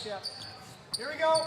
Here we go.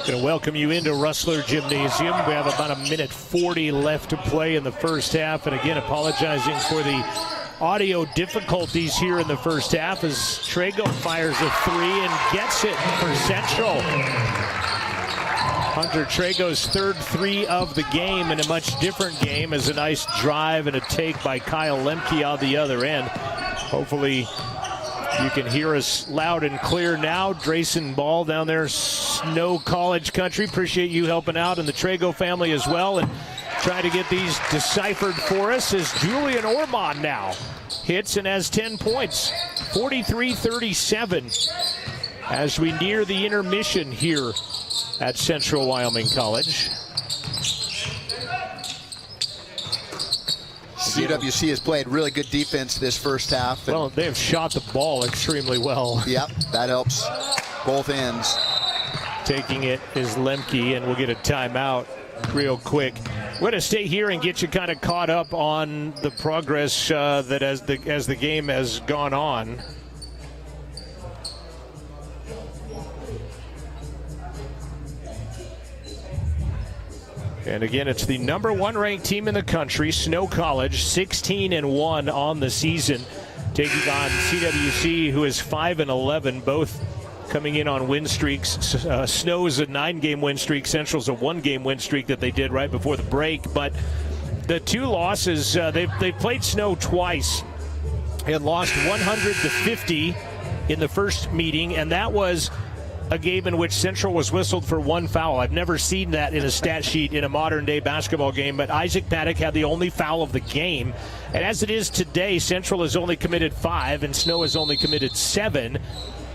Going to welcome you into Rustler Gymnasium. We have about 1:40 left to play in the first half. And again, apologizing for the audio difficulties here in the first half as Trago fires a three and gets it for Central. Hunter Trago's third three of the game in a much different game as a nice drive and a take by Kyle Lemke on the other end. Hopefully you can hear us loud and clear now. Drayson Ball down there, Snow College country. Appreciate you helping out, and the Trago family as well, and trying to get these deciphered for us as Julian Ormond now hits and has 10 points. 43-37 as we near the intermission here at Central Wyoming College. CWC has played really good defense this first half. Well, they have shot the ball extremely well. Yep, that helps both ends. Taking it is Lemke, and we'll get a timeout real quick. We're going to stay here and get you kind of caught up on the progress that as the game has gone on. And again, it's the #1 ranked team in the country, Snow College, 16-1 on the season, taking on CWC, who is 5-11, both coming in on win streaks. Snow's a 9-game win streak. Central's a 1-game win streak that they did right before the break. But the two losses, they've played Snow twice and lost 100-50 in the first meeting, and that was a game in which Central was whistled for one foul. I've never seen that in a stat sheet in a modern-day basketball game, but Isaac Paddock had the only foul of the game. And as it is today, Central has only committed 5, and Snow has only committed 7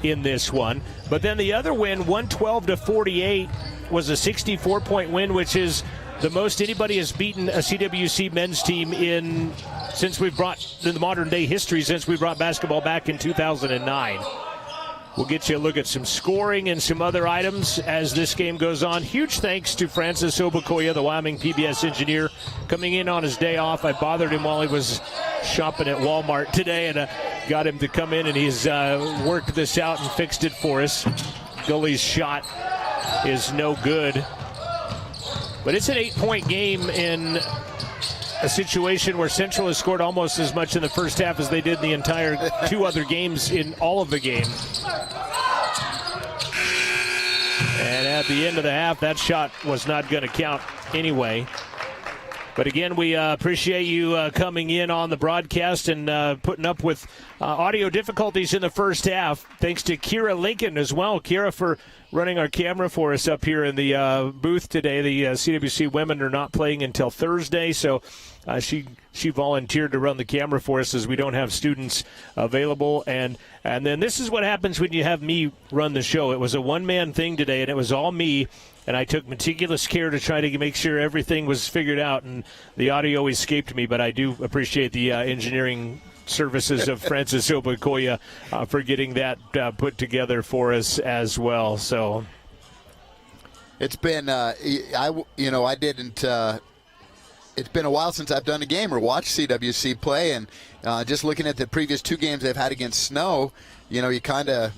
in this one. But then the other win, 112-48, was a 64-point win, which is the most anybody has beaten a CWC men's team in the modern-day history since we brought basketball back in 2009. We'll get you a look at some scoring and some other items as this game goes on. Huge thanks to Francis Obukoya, the Wyoming PBS engineer, coming in on his day off. I bothered him while he was shopping at Walmart today and got him to come in, and he's worked this out and fixed it for us. Gully's shot is no good. But it's an 8-point game in a situation where Central has scored almost as much in the first half as they did in the entire 2 other games in all of the game. And at the end of the half, that shot was not going to count anyway. But again, we appreciate you coming in on the broadcast and putting up with audio difficulties in the first half. Thanks to Kira Lincoln as well. Kira for running our camera for us up here in the booth today. The CWC women are not playing until Thursday, so she volunteered to run the camera for us as we don't have students available. And then this is what happens when you have me run the show. It was a one-man thing today, and it was all me. And I took meticulous care to try to make sure everything was figured out, and the audio escaped me. But I do appreciate the engineering services of Francis Obukoya for getting that put together for us as well. So it's been, I didn't. It's been a while since I've done a game or watched CWC play, and just looking at the previous 2 games they've had against Snow, you kind of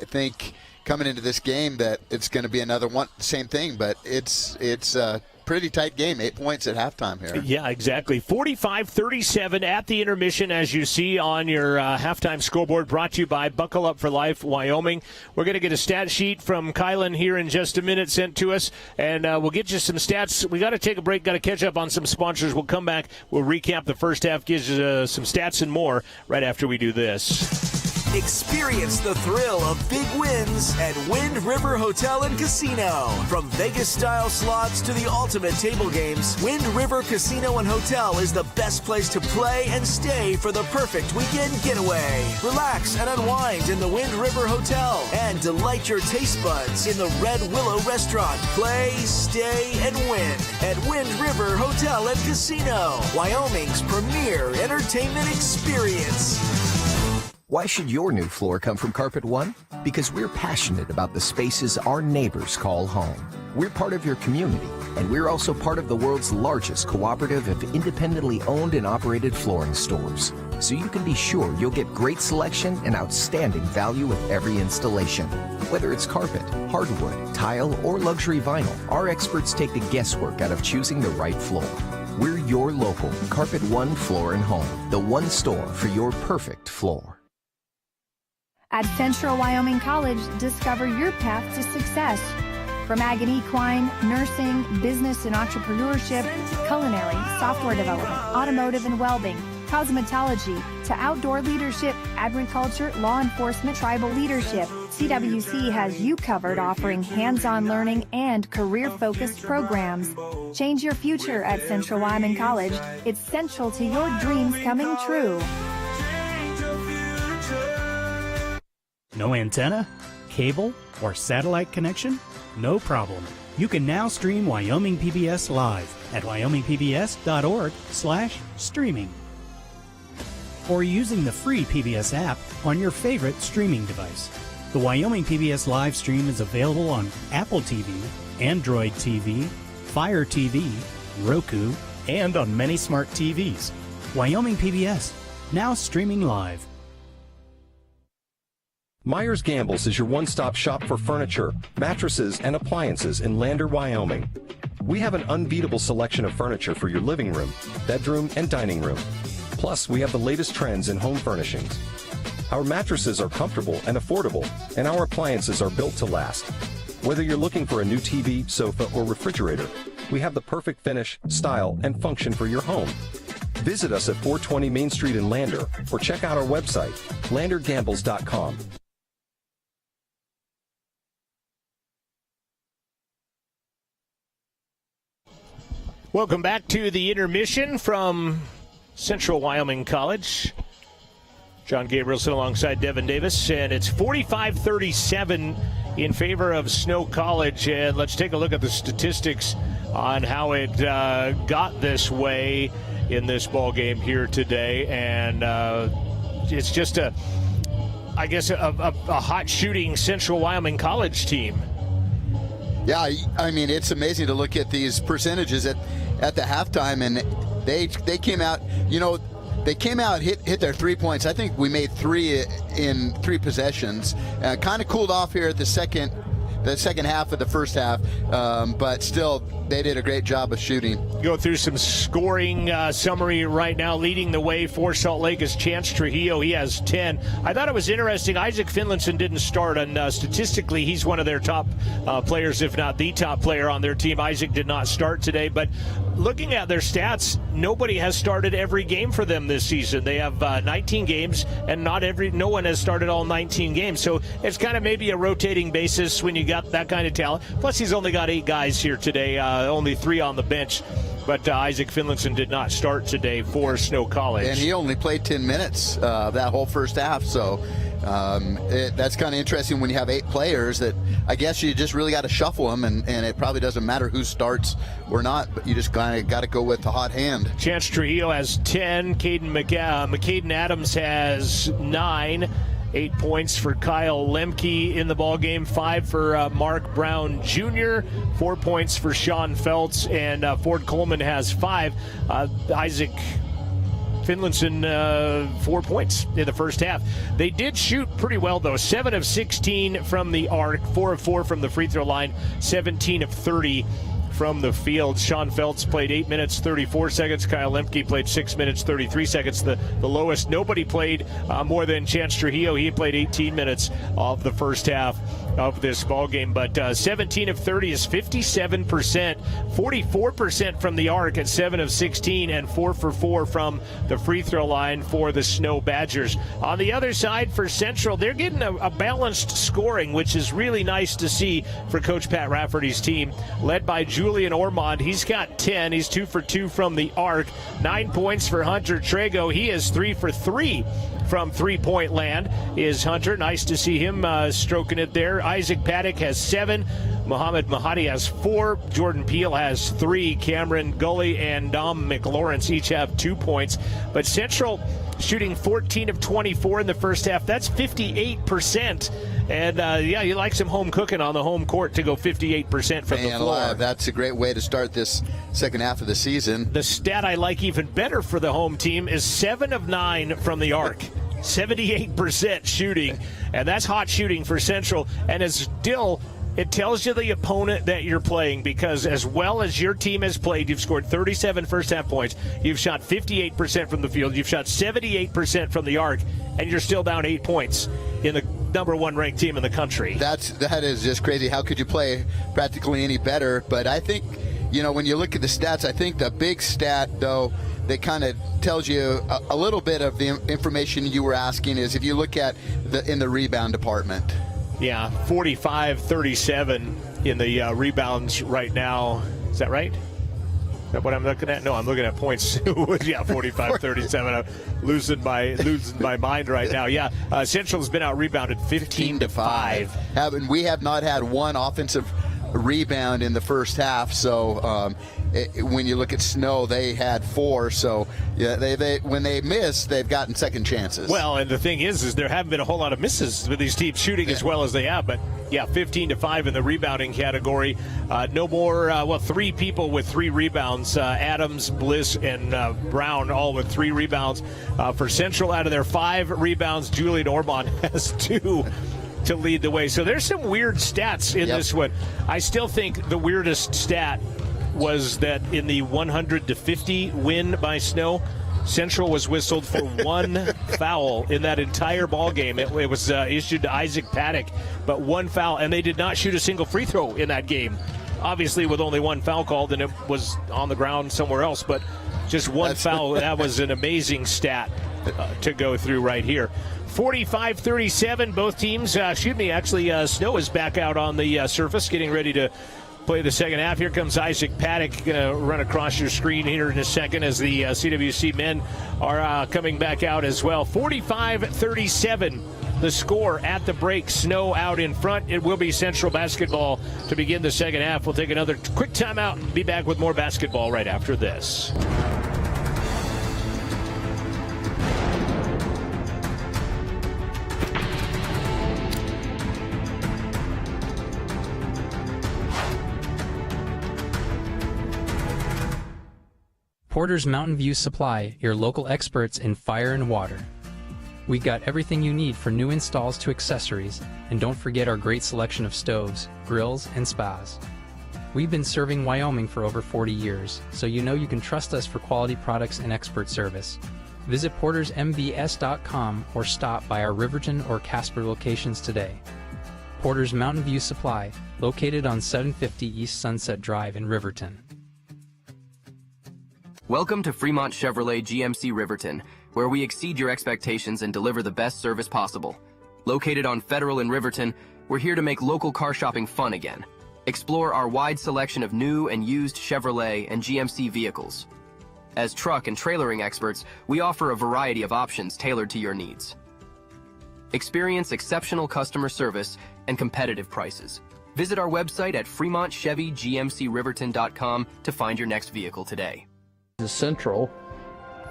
think, coming into this game that it's going to be another one, same thing, but it's a pretty tight game, 8 points at halftime here. Yeah, exactly. 45-37 at the intermission, as you see on your halftime scoreboard, brought to you by Buckle Up for Life, Wyoming. We're going to get a stat sheet from Kylan here in just a minute sent to us, and we'll get you some stats. We got to take a break, got to catch up on some sponsors. We'll come back, we'll recap the first half, gives you some stats and more right after we do this. Experience the thrill of big wins at Wind River Hotel and Casino. From Vegas-style slots to the ultimate table games, Wind River Casino and Hotel is the best place to play and stay for the perfect weekend getaway. Relax and unwind in the Wind River Hotel and delight your taste buds in the Red Willow Restaurant. Play, stay, and win at Wind River Hotel and Casino, Wyoming's premier entertainment experience. Why should your new floor come from Carpet One? Because we're passionate about the spaces our neighbors call home. We're part of your community, and we're also part of the world's largest cooperative of independently owned and operated flooring stores. So you can be sure you'll get great selection and outstanding value with every installation. Whether it's carpet, hardwood, tile, or luxury vinyl, our experts take the guesswork out of choosing the right floor. We're your local Carpet One Floor and Home, the one store for your perfect floor. At Central Wyoming College, discover your path to success. From ag and equine, nursing, business and entrepreneurship, culinary, software development, automotive and welding, cosmetology, to outdoor leadership, agriculture, law enforcement, tribal leadership, CWC has you covered, offering hands-on learning and career-focused programs. Change your future at Central Wyoming College. It's central to your dreams coming true. No antenna, cable, or satellite connection? No problem. You can now stream Wyoming PBS live at wyomingpbs.org/streaming. Or using the free PBS app on your favorite streaming device. The Wyoming PBS live stream is available on Apple TV, Android TV, Fire TV, Roku, and on many smart TVs. Wyoming PBS, now streaming live. Myers Gambles is your one-stop shop for furniture, mattresses, and appliances in Lander, Wyoming. We have an unbeatable selection of furniture for your living room, bedroom, and dining room. Plus, we have the latest trends in home furnishings. Our mattresses are comfortable and affordable, and our appliances are built to last. Whether you're looking for a new TV, sofa, or refrigerator, we have the perfect finish, style, and function for your home. Visit us at 420 Main Street in Lander, or check out our website, landergambles.com. Welcome back to the intermission from Central Wyoming College. John Gabrielson alongside Devin Davis, and it's 45-37 in favor of Snow College. And let's take a look at the statistics on how it got this way in this ball game here today. And it's just a hot shooting Central Wyoming College team. Yeah, I mean, it's amazing to look at these percentages at the halftime, and they came out, they came out, hit their 3 points. I think we made three in three possessions. Kind of cooled off here at the second half of the first half, but still, they did a great job of shooting. Go through some scoring summary right now. Leading the way for Salt Lake is Chance Trujillo. He has 10. I thought it was interesting. Isaac Finlinson didn't start, and statistically, he's one of their top players, if not the top player on their team. Isaac did not start today, but looking at their stats, nobody has started every game for them this season. They have 19 games, and no one has started all 19 games. So it's kind of maybe a rotating basis when you got that kind of talent. Plus, he's only got 8 guys here today, only 3 on the bench. But Isaac Finlinson did not start today for Snow College. And he only played 10 minutes that whole first half. So that's kind of interesting when you have 8 players that I guess you just really got to shuffle them, and it probably doesn't matter who starts or not, but you just kind of got to go with the hot hand. Chance Trujillo has 10. McCaden Adams has 9. 8 points for Kyle Lemke in the ballgame, 5 for Mark Brown Jr., 4 points for Sean Feltz, and Ford Coleman has 5. Isaac Finlayson 4 points in the first half. They did shoot pretty well, though. 7 of 16 from the arc, 4 of 4 from the free throw line, 17 of 30 from the field. Sean Feltz played 8 minutes, 34 seconds. Kyle Lemke played 6 minutes, 33 seconds. The lowest. Nobody played more than Chance Trujillo. He played 18 minutes of the first half of this ball game. But 17 of 30 is 57%, 44% from the arc at 7 of 16, and 4 for 4 from the free throw line for the Snow Badgers. On the other side for Central, they're getting a balanced scoring, which is really nice to see for Coach Pat Rafferty's team, led by Julian Ormond. He's got 10. He's 2 for 2 from the arc. 9 points for Hunter Trago. He is 3 for 3 from three-point land is Hunter. Nice to see him stroking it there. Isaac Paddock has 7. Mohamed Mahadi has 4. Jordan Peele has 3. Cameron Gully and Dom McLawrence each have 2 points. But Central shooting 14 of 24 in the first half. That's 58%. And, yeah, you like some home cooking on the home court to go 58% from the floor. That's a great way to start this second half of the season. The stat I like even better for the home team is 7 of 9 from the arc. 78% shooting, and that's hot shooting for Central. And it's still, it tells you the opponent that you're playing, because as well as your team has played, you've scored 37 first half points, you've shot 58% from the field, you've shot 78% from the arc, and you're still down 8 points in the number 1 ranked team in the country. That is just crazy. How could you play practically any better? But I think, you know, when you look at the stats, I think the big stat, though, that kind of tells you a little bit of the information you were asking is if you look at in the rebound department. Yeah, 45-37 in the rebounds right now. Is that right? Is that what I'm looking at? No, I'm looking at points. Yeah, 45-37. I'm losing my mind right now. Yeah, Central's been out rebounded 15-5. We have not had one offensive rebound in the first half, so when you look at Snow, they had 4. So yeah, they when they miss, they've gotten second chances. Well, and the thing is there haven't been a whole lot of misses with these teams shooting as well as they have. But yeah, 15-5 in the rebounding category. No more. 3 people with 3 rebounds. Adams, Bliss, and Brown all with 3 rebounds for Central. Out of their 5 rebounds, Julian Ormond has 2. To lead the way. So there's some weird stats in this one. I still think the weirdest stat was that in the 100-50 win by Snow, Central was whistled for 1 foul in that entire ball game. It was issued to Isaac Paddock, but 1 foul, and they did not shoot a single free throw in that game. Obviously, with only 1 foul called, and it was on the ground somewhere else, but just 1 foul. That was an amazing stat to go through right here. 45-37, both teams. Snow is back out on the surface, getting ready to play the second half. Here comes Isaac Paddock, going to run across your screen here in a second as the CWC men are coming back out as well. 45-37, the score at the break. Snow out in front. It will be Central basketball to begin the second half. We'll take another quick timeout and be back with more basketball right after this. Porter's Mountain View Supply, your local experts in fire and water. We got everything you need for new installs to accessories, and don't forget our great selection of stoves, grills, and spas. We've been serving Wyoming for over 40 years, so you know you can trust us for quality products and expert service. Visit portersmvs.com or stop by our Riverton or Casper locations today. Porter's Mountain View Supply, located on 750 East Sunset Drive in Riverton. Welcome to Fremont Chevrolet GMC Riverton, where we exceed your expectations and deliver the best service possible. Located on Federal in Riverton, we're here to make local car shopping fun again. Explore our wide selection of new and used Chevrolet and GMC vehicles. As truck and trailering experts, we offer a variety of options tailored to your needs. Experience exceptional customer service and competitive prices. Visit our website at FremontChevyGMCRiverton.com to find your next vehicle today. Central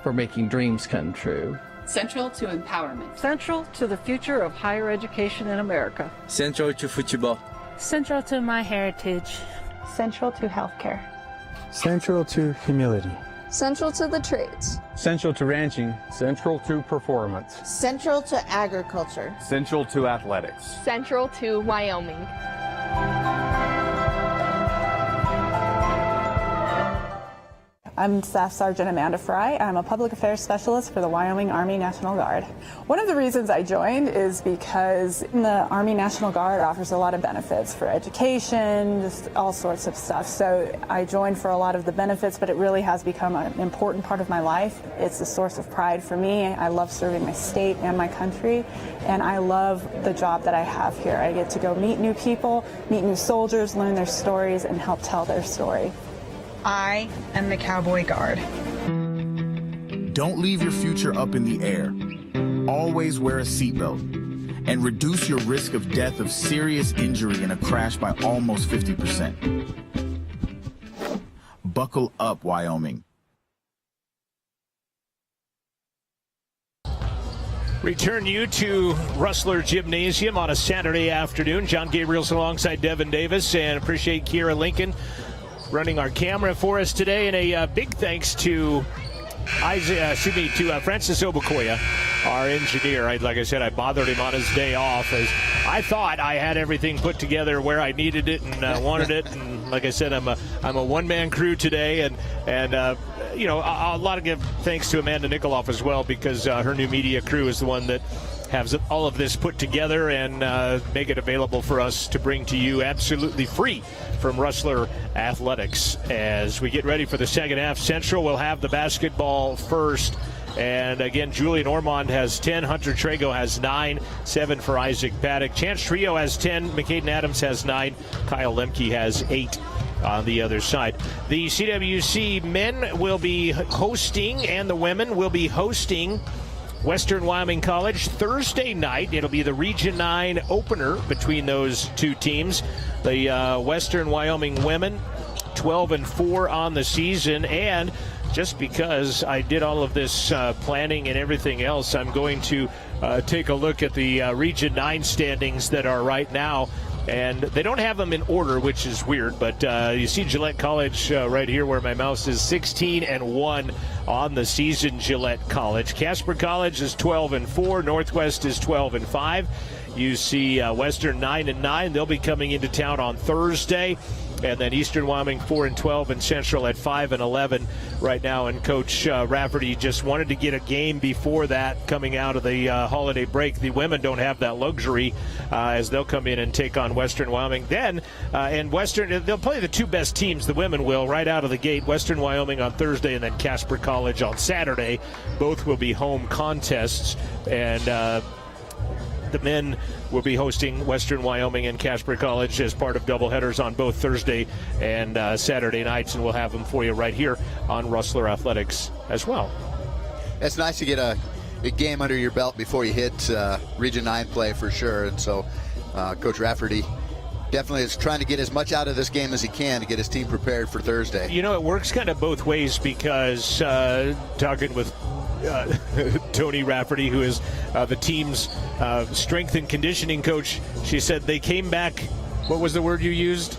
for making dreams come true. Central to empowerment. Central to the future of higher education in America. Central to football. Central to my heritage. Central to healthcare. Central to humility. Central to the trades. Central to ranching. Central to performance. Central to agriculture. Central to athletics. Central to Wyoming. I'm Staff Sergeant Amanda Fry. I'm a public affairs specialist for the Wyoming Army National Guard. One of the reasons I joined is because the Army National Guard offers a lot of benefits for education, just all sorts of stuff. So I joined for a lot of the benefits, but it really has become an important part of my life. It's a source of pride for me. I love serving my state and my country, and I love the job that I have here. I get to go meet new people, meet new soldiers, learn their stories, and help tell their story. I am the Cowboy Guard. Don't leave your future up in the air. Always wear a seatbelt and reduce your risk of death of serious injury in a crash by almost 50%. Buckle up, Wyoming. Return you to Rustler Gymnasium on a Saturday afternoon. John Gabriel's alongside Devin Davis, and appreciate Kira Lincoln running our camera for us today. And a big thanks to Francis Obukoya, our engineer. Like I said, I bothered him on his day off, as I thought I had everything put together where I needed it and wanted it. And like I said, I'm a one-man crew today, and a lot of give thanks to Amanda Nikoloff as well, because her new media crew is the one that has all of this put together and make it available for us to bring to you absolutely free from Rustler Athletics. As we get ready for the second half, Central will have the basketball first. And again, Julian Ormond has 10, Hunter Trago has 9, 7 for Isaac Paddock. Chance Trio has 10, McCaden Adams has 9, Kyle Lemke has 8 on the other side. The CWC men will be hosting, and the women will be hosting Western Wyoming College Thursday night. It'll be the Region 9 opener between those two teams. The Western Wyoming women, 12-4 on the season, and just because I did all of this planning and everything else, I'm going to take a look at the Region 9 standings that are right now. And they don't have them in order, which is weird, but you see Gillette College right here where my mouse is, 16-1 on the season. Gillette College. Casper College is 12-4. Northwest is 12-5. You see Western 9-9. They'll be coming into town on Thursday. And then Eastern Wyoming 4-12 and Central at 5-11 right now. And Coach Rafferty just wanted to get a game before that coming out of the holiday break. The women don't have that luxury as they'll come in and take on Western Wyoming. Then, and Western, they'll play the two best teams, the women will, right out of the gate. Western Wyoming on Thursday and then Casper College on Saturday. Both will be home contests. And the men will be hosting Western Wyoming and Casper College as part of doubleheaders on both Thursday and Saturday nights, and we'll have them for you right here on Rustler Athletics as well. It's nice to get a game under your belt before you hit Region 9 play for sure, and so Coach Rafferty definitely is trying to get as much out of this game as he can to get his team prepared for Thursday. You know, it works kind of both ways, because talking with Tony Rafferty, who is the team's strength and conditioning coach, she said they came back, what was the word you used?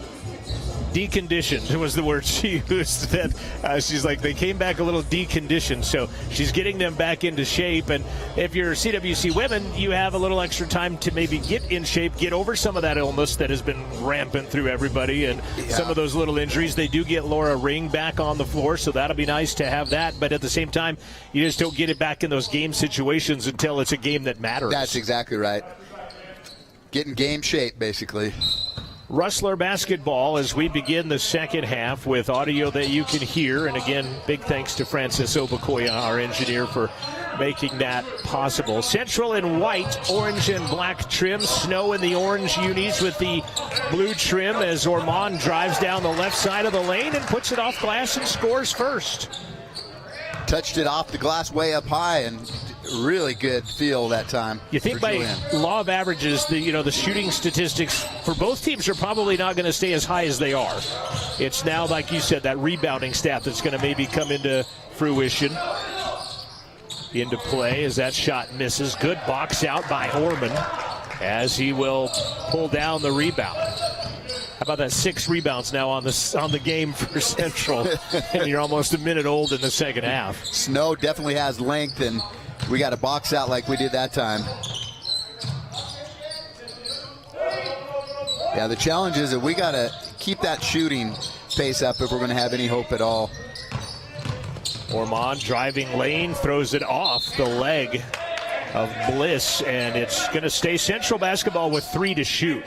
Deconditioned was the word she used. That she's like, they came back a little deconditioned, so she's getting them back into shape. And if you're CWC women, you have a little extra time to maybe get in shape, get over some of that illness that has been rampant through everybody, and some of those little injuries. They do get Laura Ring back on the floor, so that'll be nice to have that. But at the same time, you just don't get it back in those game situations until it's a game that matters. That's exactly right. Get in game shape, basically. Rustler basketball as we begin the second half with audio that you can hear. And again, big thanks to Francis Obukoya, our engineer, for making that possible. Central in white, orange and black trim. Snow in the orange unis with the blue trim as Ormond drives down the left side of the lane and puts it off glass and scores first. Touched it off the glass way up high, and really good feel that time. You think by law of averages, the shooting statistics for both teams are probably not going to stay as high as they are. It's now, like you said, that rebounding stat that's going to maybe come into fruition. Into play as that shot misses. Good box out by Ormond as he will pull down the rebound. How about that 6 rebounds now on the game for Central, and you're almost a minute old in the second half. Snow definitely has length, and we got to box out like we did that time. Yeah, the challenge is that we got to keep that shooting pace up if we're going to have any hope at all. Ormond driving lane, throws it off the leg of Bliss, and it's going to stay Central basketball with 3 to shoot.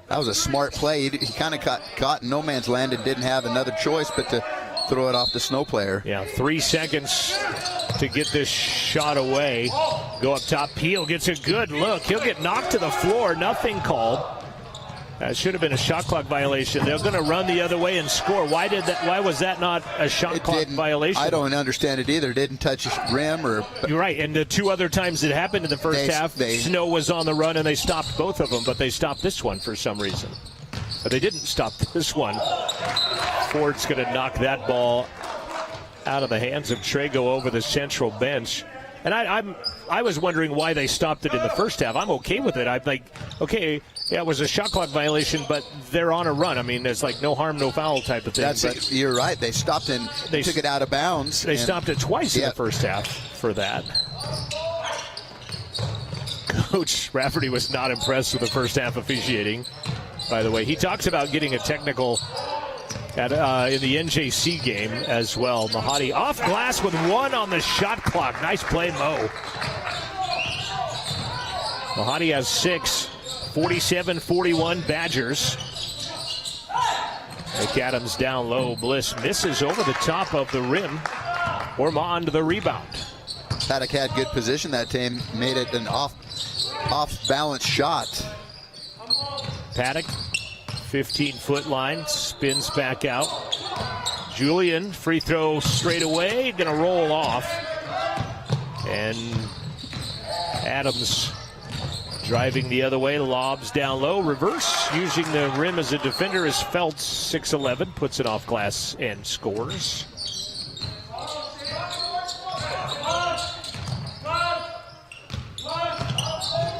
That was a smart play. He kind of got caught in no man's land and didn't have another choice but to throw it off the Snow player. Yeah, 3 seconds to get this shot away. Go up top. Peel gets a good look. He'll get knocked to the floor. Nothing called. That should have been a shot clock violation. They're going to run the other way and score. Why was that not a shot clock violation? I don't understand it either. Didn't touch rim or. You're right. And the 2 other times it happened in the first half, Snow was on the run and they stopped both of them, but they stopped this one for some reason. But they didn't stop this one. Ford's going to knock that ball out of the hands of Trago over the Central bench. And I was wondering why they stopped it in the first half. I'm okay with it. I'm like, okay, yeah, it was a shot clock violation, but they're on a run. I mean, there's like no harm, no foul type of thing. You're right. They stopped and they took it out of bounds. They stopped it twice in the first half for that. Coach Rafferty was not impressed with the first half officiating, by the way. He talks about getting a technical in the NJC game as well. Mahadi off glass with 1 on the shot clock. Nice play, Mo. Mahadi has 6. 47-41 Badgers. McAdams down low. Bliss misses over the top of the rim. Ormond the rebound. Paddock had good position that time. Made it an off-balance shot. Paddock, 15-foot line, spins back out. Julian, free throw straight away, gonna roll off. And Adams driving the other way, lobs down low, reverse, using the rim as a defender is Feltz, 6'11", puts it off glass and scores.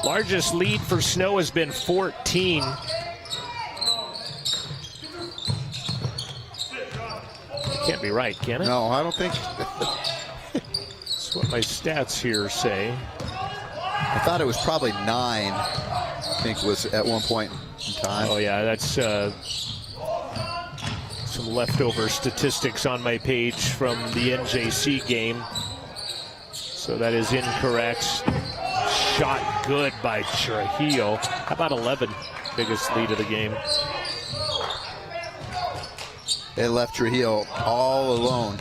Largest lead for Snow has been 14. Can't be right, can it? No, I don't think. That's what my stats here say. I thought it was probably 9, I think was at one point in time. Oh, yeah, that's some leftover statistics on my page from the NJC game. So that is incorrect. Shot good by Trujillo. How about 11? Biggest lead of the game. It left Trujillo all alone.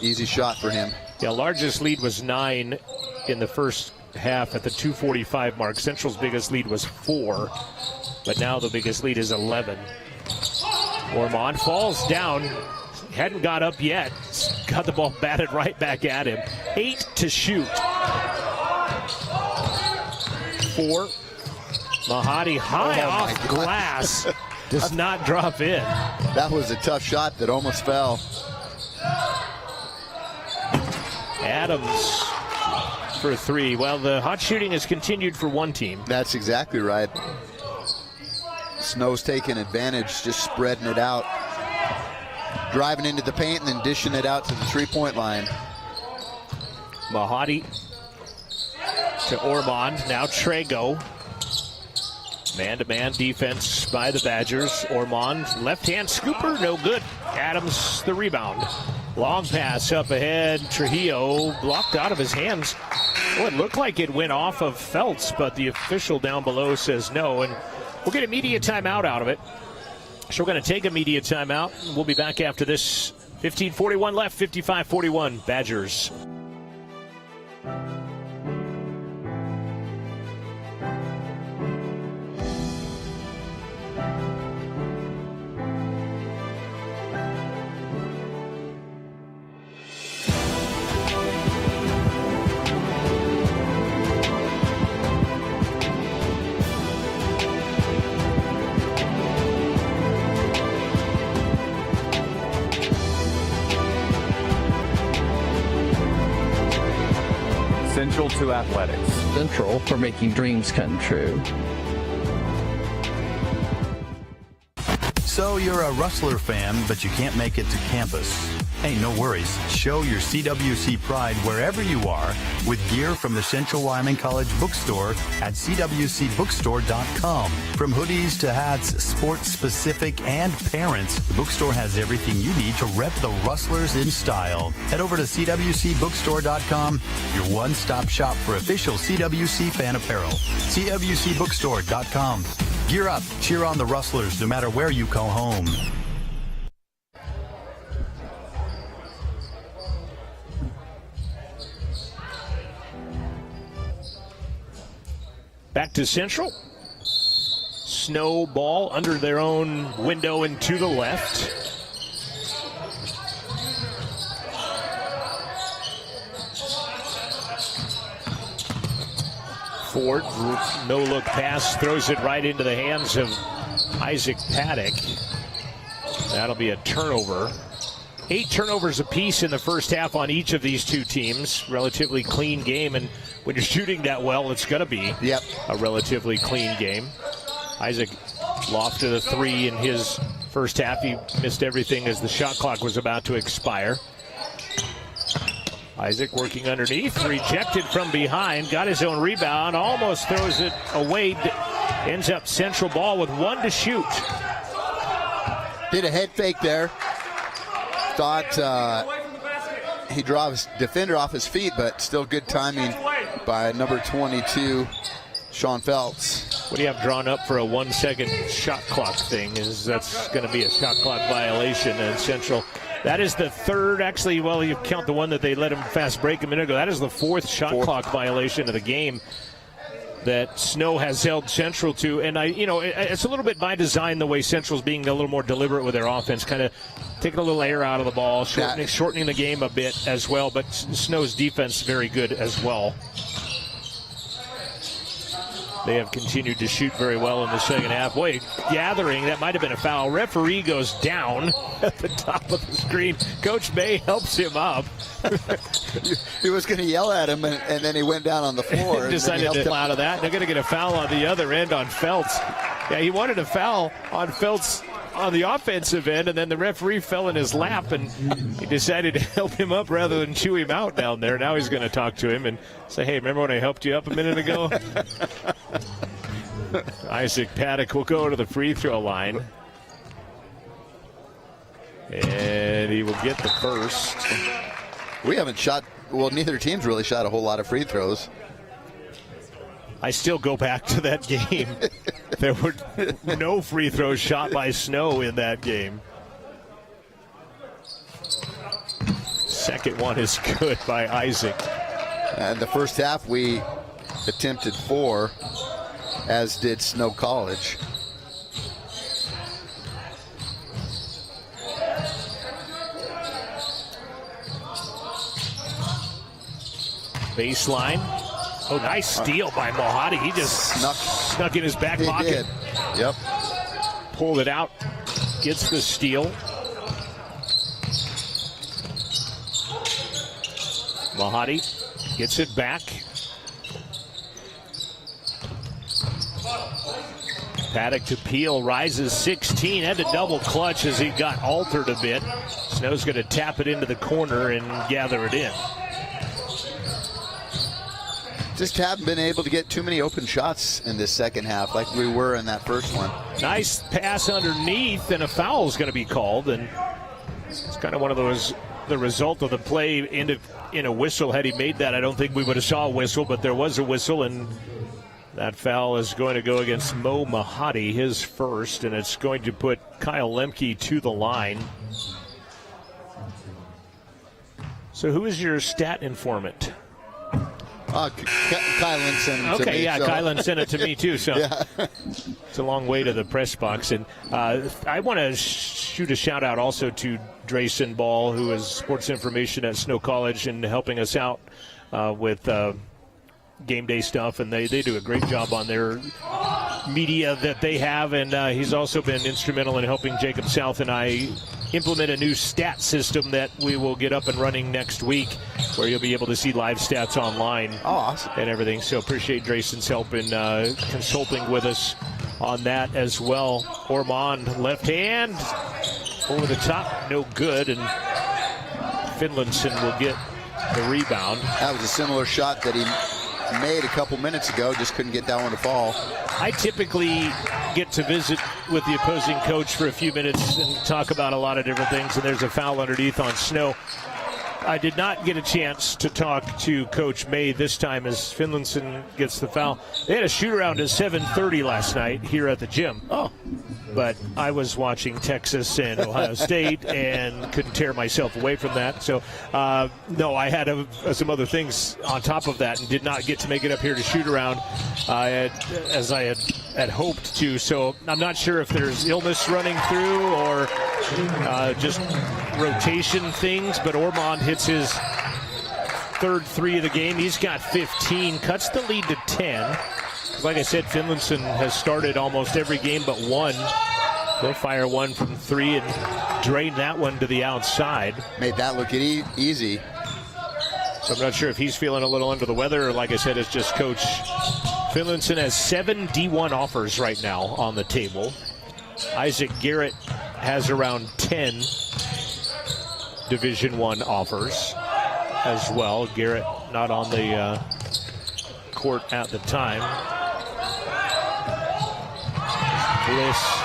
Easy shot for him. Yeah, largest lead was 9 in the first half at the 2:45 mark. Central's biggest lead was 4, but now the biggest lead is 11. Ormond falls down, hadn't got up yet, got the ball batted right back at him. 8 to shoot. 4. Mahadi high off glass, does not drop in. That was a tough shot that almost fell. Adams for 3. Well, the hot shooting has continued for one team. That's exactly right. Snow's taking advantage, just spreading it out. Driving into the paint and then dishing it out to the three-point line. Mahadi to Ormond, now Trago. Man-to-man defense by the Badgers. Ormond, left-hand scooper, no good. Adams, the rebound. Long pass up ahead. Trujillo blocked out of his hands. Well, it looked like it went off of Feltz, but the official down below says no. And we'll get a media timeout out of it. So we're going to take a media timeout. We'll be back after this. 15:41 left, 55-41 Badgers. Central to athletics. Central for making dreams come true. So you're a Rustler fan, but you can't make it to campus. Hey, no worries. Show your CWC pride wherever you are with gear from the Central Wyoming College bookstore at cwcbookstore.com. From hoodies to hats, sports specific and parents, the bookstore has everything you need to rep the Rustlers in style. Head over to cwcbookstore.com, your one-stop shop for official CWC fan apparel. cwcbookstore.com. Gear up, cheer on the Rustlers no matter where you call home. Back to Central. Snow ball under their own window and to the left. Ford, no-look pass, throws it right into the hands of Isaac Paddock. That'll be a turnover. 8 turnovers apiece in the first half on each of these two teams. Relatively clean game, and when you're shooting that well, it's going to be a relatively clean game. Isaac lofted a 3 in his first half. He missed everything as the shot clock was about to expire. Isaac working underneath, rejected from behind, got his own rebound, almost throws it away, ends up Central ball with 1 to shoot. Did a head fake there. Thought he draw his defender off his feet, but still good timing by number 22, Sean Phelps. What do you have drawn up for a 1-second shot clock thing? That's going to be a shot clock violation in Central. That is the third, actually, well, you count the one that they let him fast break a minute ago. That is the fourth shot clock violation of the game that Snow has held Central to. And, it's a little bit by design the way Central's being a little more deliberate with their offense, kind of taking a little air out of the ball, shortening the game a bit as well. But Snow's defense very good as well. They have continued to shoot very well in the second half. Boy, gathering, that might have been a foul. Referee goes down at the top of the screen. Coach May helps him up. He was going to yell at him, and then he went down on the floor. Decided to pull out of that. They're going to get a foul on the other end on Feltz. Yeah, he wanted a foul on Feltz on the offensive end, and then the referee fell in his lap, and he decided to help him up rather than chew him out down there. Now he's going to talk to him and say, hey, remember when I helped you up a minute ago? Isaac Paddock will go to the free throw line. And he will get the first. We haven't shot, well, neither team's really shot a whole lot of free throws. I still go back to that game. There were no free throws shot by Snow in that game. Second one is good by Isaac. And the first half we attempted 4, as did Snow College. Baseline. Oh, nice steal by Mohadi. He just snuck in his back pocket. Did. Yep. Pulled it out. Gets the steal. Mohadi gets it back. Paddock to Peel, rises 16. Had to double clutch as he got altered a bit. Snow's going to tap it into the corner and gather it in. Just haven't been able to get too many open shots in this second half like we were in that first one. Nice pass underneath, and a foul is going to be called. And it's kind of one of those, the result of the play in a whistle. Had he made that, I don't think we would have saw a whistle, but there was a whistle, and that foul is going to go against Mo Mohadi, his first, and it's going to put Kyle Lemke to the line. So who is your stat informant? Kylan sent it to me. Okay, yeah, so. Kylan sent it to me too. So yeah. It's a long way to the press box. And I want to shoot a shout out also to Drayson Ball, who is sports information at Snow College and helping us out with game day stuff. And they do a great job on their media that they have. And he's also been instrumental in helping Jacob South and I implement a new stat system that we will get up and running next week, where you'll be able to see live stats online. Oh, awesome. And everything. So appreciate Drayson's help in consulting with us on that as well. Ormond, left hand, over the top, no good, and Finlayson will get the rebound. That was a similar shot that he made a couple minutes ago, just couldn't get that one to fall. I typically get to visit with the opposing coach for a few minutes and talk about a lot of different things, and there's a foul underneath on Snow. I did not get a chance to talk to Coach May this time as Finlayson gets the foul. They had a shoot-around at 7:30 last night here at the gym. Oh. But I was watching Texas and Ohio State and couldn't tear myself away from that. So, no, I had some other things on top of that and did not get to make it up here to shoot around as I had hoped to. So I'm not sure if there's illness running through or just rotation things. But Ormond hits his third three of the game. He's got 15, cuts the lead to 10. Like I said, Finlayson has started almost every game but one. He'll fire one from three and drain that one to the outside. Made that look easy. So I'm not sure if he's feeling a little under the weather or, like I said, it's just Coach Finlayson has 7 D1 offers right now on the table. Isaac Garrett has around 10 Division I offers as well. Garrett not on the court at the time. Bliss.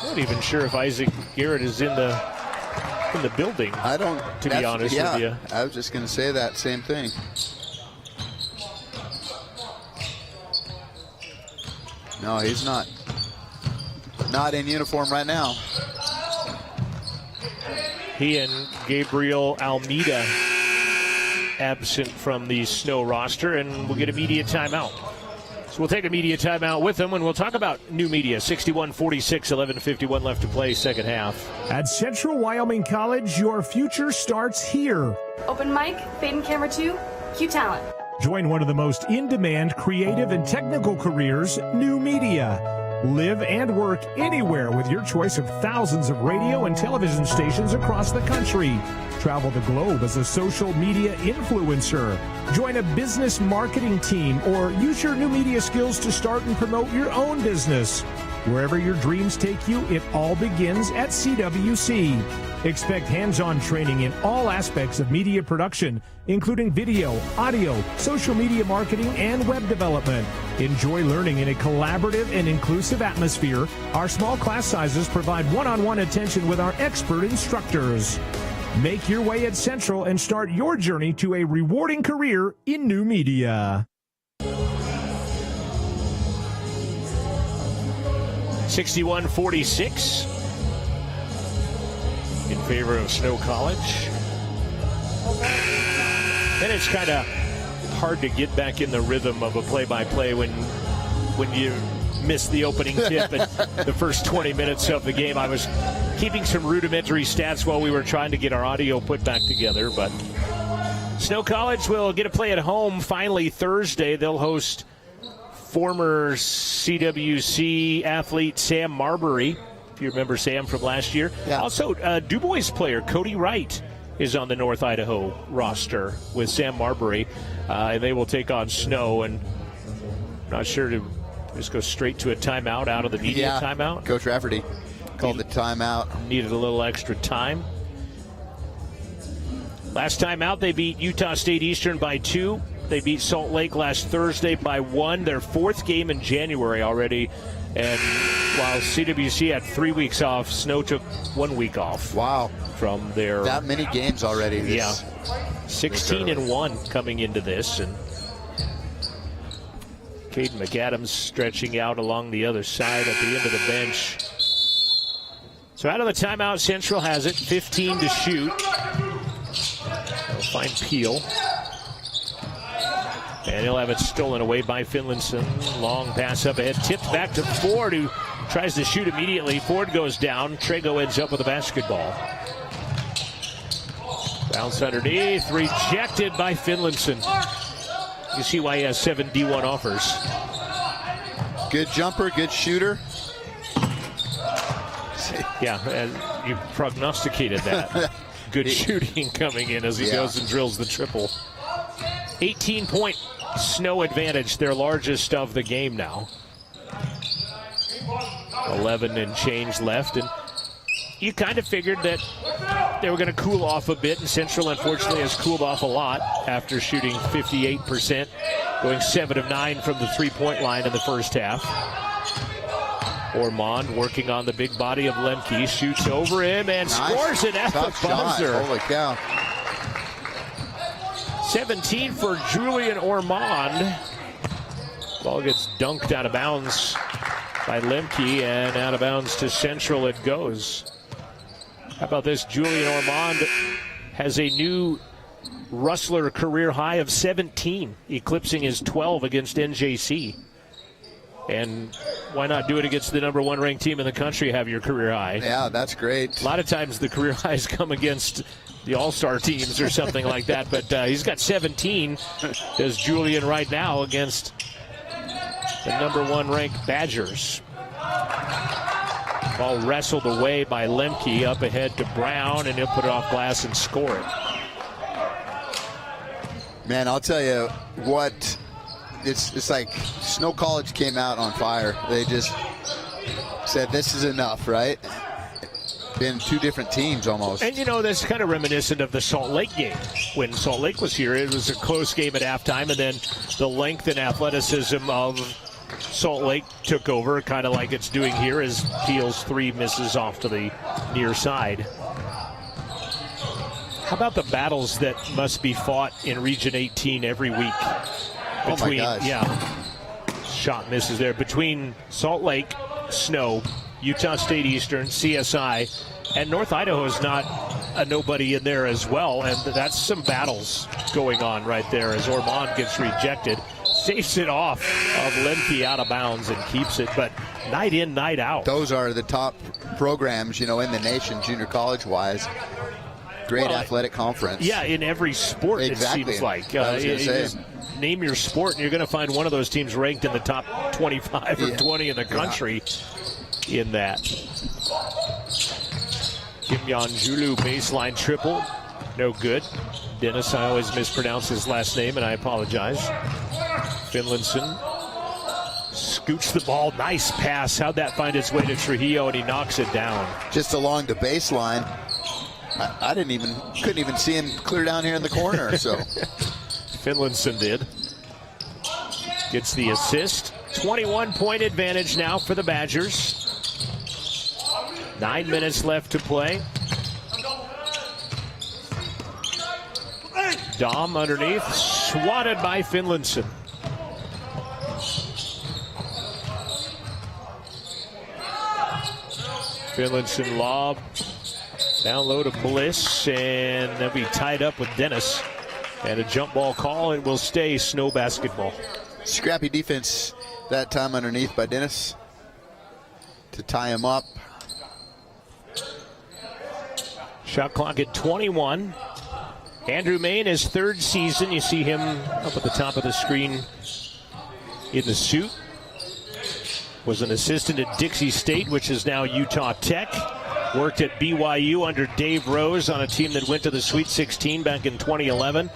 Not even sure if Isaac Garrett is in the building. I don't. To be honest with you, I was just going to say that same thing. No, he's not. Not in uniform right now. He and Gabriel Almeida absent from the Snow roster, and we'll get a media timeout. So we'll take a media timeout with them, and we'll talk about new media. 61-46, 11:51 left to play, second half. At Central Wyoming College, your future starts here. Open mic, fade and camera 2, Q Talent. Join one of the most in-demand creative and technical careers, new media. Live and work anywhere with your choice of thousands of radio and television stations across the country. Travel the globe as a social media influencer. Join a business marketing team or use your new media skills to start and promote your own business. Wherever your dreams take you, it all begins at CWC. Expect hands-on training in all aspects of media production, including video, audio, social media marketing, and web development. Enjoy learning in a collaborative and inclusive atmosphere. Our small class sizes provide one-on-one attention with our expert instructors. Make your way at Central and start your journey to a rewarding career in new media. 61-46 in favor of Snow College. And it's kind of hard to get back in the rhythm of a play-by-play when you miss the opening tip and the first 20 minutes of the game. I was keeping some rudimentary stats while we were trying to get our audio put back together, but Snow College will get a play at home finally Thursday. They'll host former CWC athlete Sam Marbury, if you remember Sam from last year. Yeah. Also, Du Bois player Cody Wright is on the North Idaho roster with Sam Marbury, and they will take on Snow. And I'm not sure to just go straight to a timeout out of the media timeout. Coach Rafferty called the timeout. Needed a little extra time. Last time out, they beat Utah State Eastern by 2. They beat Salt Lake last Thursday by 1. Their 4th game in January already. And while CWC had 3 weeks off, Snow took 1 week off. Wow. From their... That many games already. 16-1 coming into this. And Caden McAdams stretching out along the other side at the end of the bench. So out of the timeout, Central has it. 15 to shoot. They'll find Peel. And he'll have it stolen away by Finlayson. Long pass up ahead. Tipped back to Ford, who tries to shoot immediately. Ford goes down. Trego ends up with a basketball. Bounce underneath. Rejected by Finlayson. You see why he has 7 D1 offers. Good jumper, good shooter. Yeah, and you prognosticated that. Good shooting coming in as he goes and drills the triple. 18-point Snow advantage, their largest of the game now. 11 and change left, and you kind of figured that they were going to cool off a bit, and Central unfortunately has cooled off a lot after shooting 58%, going 7 of 9 from the three-point line in the first half. Ormond working on the big body of Lemke, shoots over him and scores it at the buzzer. Holy cow. 17 for Julian Ormond. Ball gets dunked out of bounds by Lemke, and out of bounds to Central it goes. How about this? Julian Ormond has a new Rustler career high of 17, eclipsing his 12 against NJC. And why not do it against the number 1 ranked team in the country, have your career high? Yeah, that's great. A lot of times the career highs come against the all-star teams or something like that, but he's got 17, does Julian right now, against the number 1 ranked Badgers. Ball wrestled away by Lemke, up ahead to Brown, and he'll put it off glass and score it. Man, I'll tell you what, it's like Snow College came out on fire. They just said this is enough, right? Been 2 different teams almost. And, you know, that's kind of reminiscent of the Salt Lake game. When Salt Lake was here, it was a close game at halftime, and then the length and athleticism of Salt Lake took over, kind of like it's doing here, as Teal's 3 misses off to the near side. How about the battles that must be fought in Region 18 every week? Between, oh my gosh. Yeah, shot misses there. Between Salt Lake, Snow, Utah State Eastern, CSI, and North Idaho is not a nobody in there as well, and that's some battles going on right there as Ormond gets rejected. Saves it off of Lemke out of bounds and keeps it, but night in, night out. Those are the top programs, you know, in the nation, junior college-wise. Great athletic conference. Yeah, in every sport, exactly. It seems like. I was gonna say. Just name your sport, and you're going to find one of those teams ranked in the top 25 or 20 in the country in that. Kim Yeon-Julu baseline triple. No good. Dennis, I always mispronounce his last name, and I apologize. Finlayson scoots the ball. Nice pass. How'd that find its way to Trujillo, and he knocks it down. Just along the baseline. I couldn't even see him clear down here in the corner. So Finlayson did. Gets the assist. 21-point advantage now for the Badgers. 9 minutes left to play. Dom underneath, swatted by Finlayson. Finlayson lob. Down low to Bliss, and they'll be tied up with Dennis. And a jump ball call, it will stay Snow basketball. Scrappy defense that time underneath by Dennis to tie him up. Shot clock at 21. Andrew Main, his 3rd season. You see him up at the top of the screen in the suit. Was an assistant at Dixie State, which is now Utah Tech. Worked at BYU under Dave Rose on a team that went to the Sweet 16 back in 2011.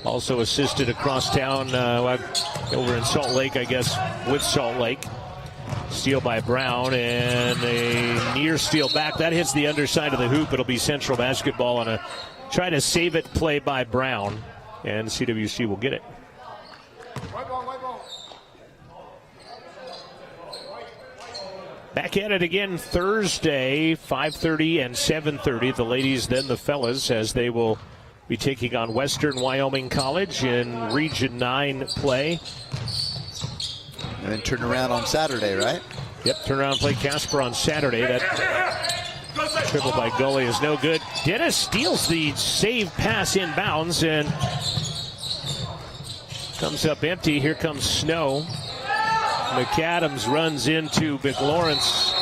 Also assisted across town over in Salt Lake, I guess, with Salt Lake. Steal by Brown, and a near steal back. That hits the underside of the hoop. It'll be Central basketball on a try to save it play by Brown, and CWC will get it. Back at it again Thursday, 5:30 and 7:30. The ladies, then the fellas, as they will be taking on Western Wyoming College in Region 9 play. And then turn around on Saturday, right? Yep, turn around and play Casper on Saturday. That triple by Gully is no good. Dennis steals the save pass inbounds and comes up empty. Here comes Snow. McAdams runs into McLawrence,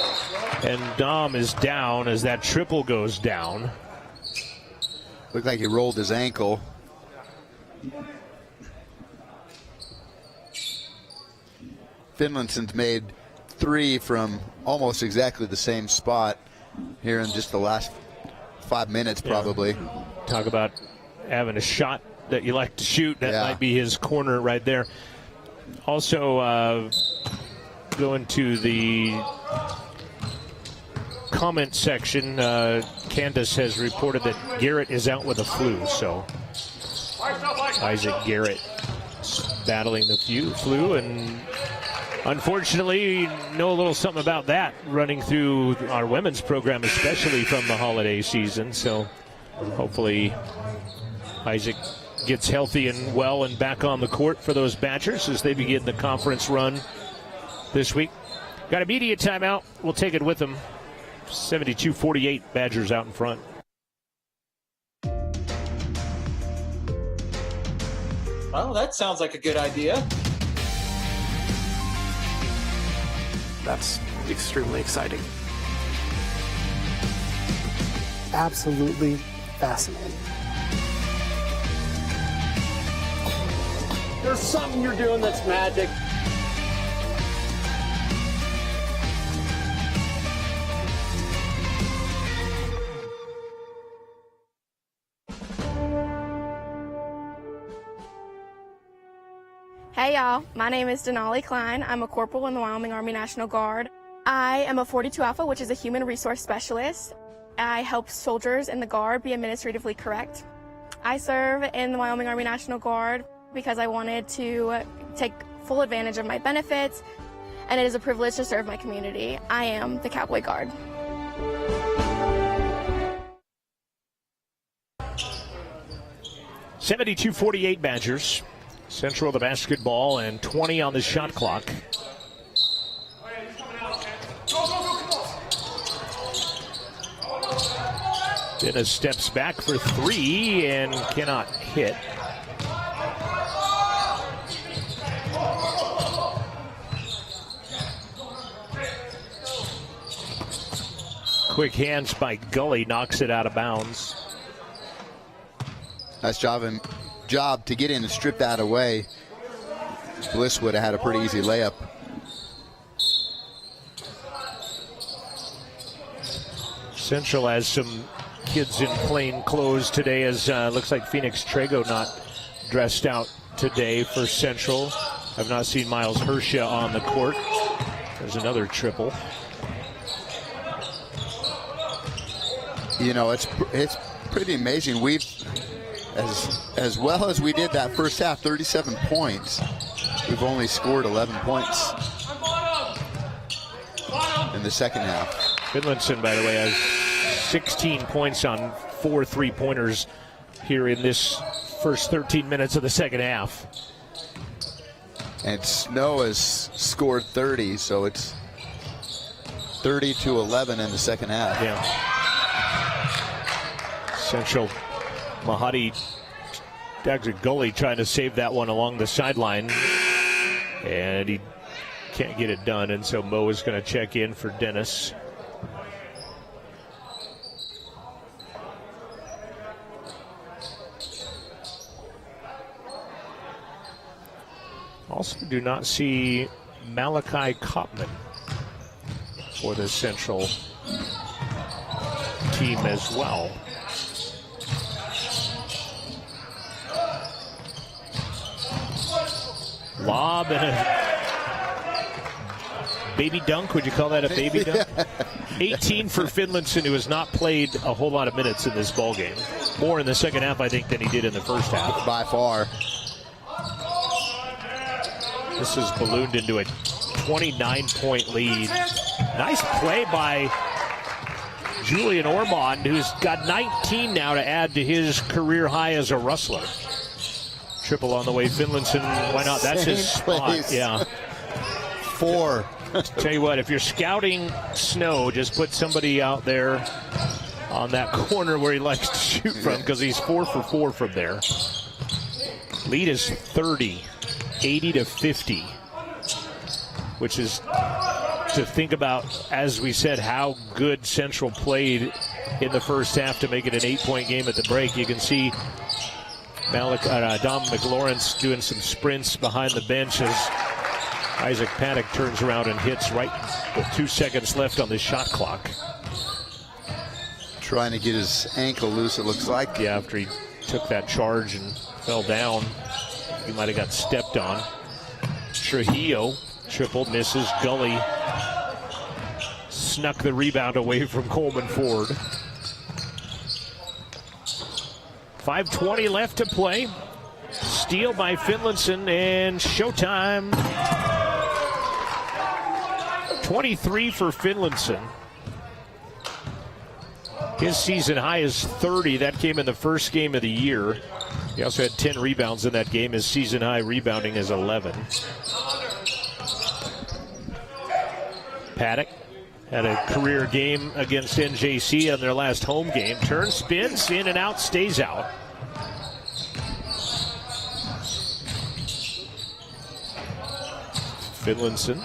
and Dom is down as that triple goes down. Looked like he rolled his ankle. Finlayson's made 3 from almost exactly the same spot here in just the last 5 minutes, probably. Talk about having a shot that you like to shoot. That might be his corner right there. Also, going to the comment section, Candace has reported that Garrett is out with a flu. So Isaac Garrett battling the flu, and unfortunately, know a little something about that running through our women's program, especially from the holiday season. So hopefully Isaac gets healthy and well and back on the court for those Badgers as they begin the conference run this week. Got a media timeout. We'll take it with them. 72-48, Badgers out in front. Well, that sounds like a good idea. That's extremely exciting. Absolutely fascinating. There's something you're doing that's magic. Hey y'all, my name is Denali Klein. I'm a corporal in the Wyoming Army National Guard. I am a 42 Alpha, which is a human resource specialist. I help soldiers in the Guard be administratively correct. I serve in the Wyoming Army National Guard because I wanted to take full advantage of my benefits, and it is a privilege to serve my community. I am the Cowboy Guard. (72-48) Badgers. Central the basketball and 20 on the shot clock. Dennis steps back for three and cannot hit. Quick hands by Gully, knocks it out of bounds. Nice job to get in and strip that away. Bliss would have had a pretty easy layup. Central has some kids in plain clothes today, as looks like Phoenix Trago not dressed out today for Central. I've not seen Miles Hersha on the court. There's another triple. You know, it's pretty amazing. We've, as well as we did that first half, 37 points, we've only scored 11 points in the second half. Finlinson, by the way, has 16 points on 4 3-pointers here in this first 13 minutes of the second half. And Snow has scored 30, so it's 30-11 in the second half. Yeah. Central, Mahadi, Dr. Gully trying to save that one along the sideline, and he can't get it done, and so Mo is going to check in for Dennis. Also do not see Malachi Kopman for the Central team as well. Lob and a baby dunk. Would you call that a baby dunk? 18 for Finlinson, who has not played a whole lot of minutes in this ball game. More in the second half, I think, than he did in the first half. By far. This is ballooned into a 29-point lead. Nice play by Julian Ormond, who's got 19 now to add to his career high as a Rustler. Triple on the way, Finlinson. Why not? That's his spot. Yeah. 4. Tell you what, if you're scouting Snow, just put somebody out there on that corner where he likes to shoot from, because he's 4 for 4 from there. Lead is 30, 80-50, which is to think about, as we said, how good Central played in the first half to make it an 8-point game at the break. You can see Dom McLaurin's doing some sprints behind the bench as Isaac Paddock turns around and hits right with 2 seconds left on the shot clock. Trying to get his ankle loose, it looks like. Yeah, after he took that charge and Fell down. He might have got stepped on. Trujillo triple, misses. Gully snuck the rebound away from Coleman Ford. 5:20 left to play. Steal by Finlayson, and showtime. 23 for Finlayson. His season high is 30. That came in the first game of the year. He also had 10 rebounds in that game. His season high rebounding is 11. Paddock had a career game against NJC on their last home game. Turns, spins, in and out, stays out. Finlayson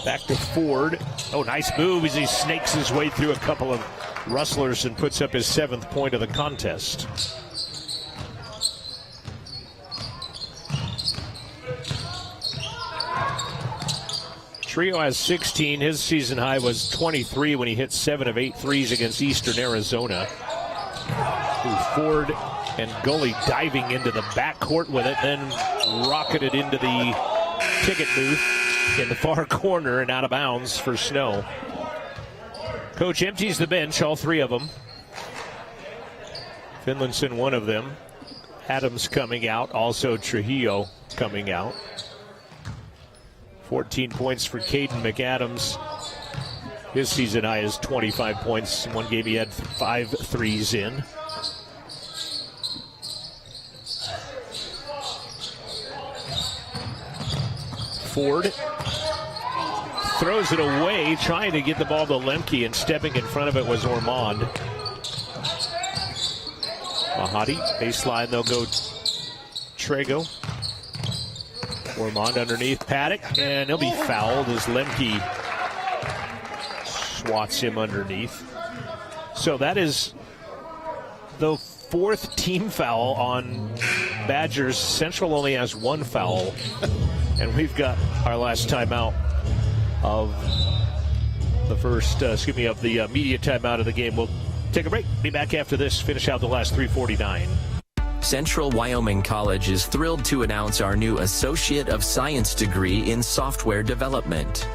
back to Ford. Oh, nice move as he snakes his way through a couple of rustlers and puts up his 7th point of the contest. Trio has 16. His season high was 23 when he hit 7 of 8 threes against Eastern Arizona. Ford and Gully diving into the backcourt with it, then rocketed into the ticket booth in the far corner and out of bounds for Snow. Coach empties the bench, all 3 of them. Finlayson, one of them. Adams coming out, also Trujillo coming out. 14 points for Caden McAdams. His season high is 25 points. In one game he had 5 threes in. Ford throws it away, trying to get the ball to Lemke, and stepping in front of it was Ormond. Mahadi, baseline, they'll go Trego. Ormond underneath Paddock, and he'll be fouled as Lemke swats him underneath. So that is the 4th team foul on Badgers. Central only has 1 foul. And we've got our last timeout of the media timeout of the game. We'll take a break. Be back after this. Finish out the last 3:49. Central Wyoming College is thrilled to announce our new Associate of Science degree in Software Development.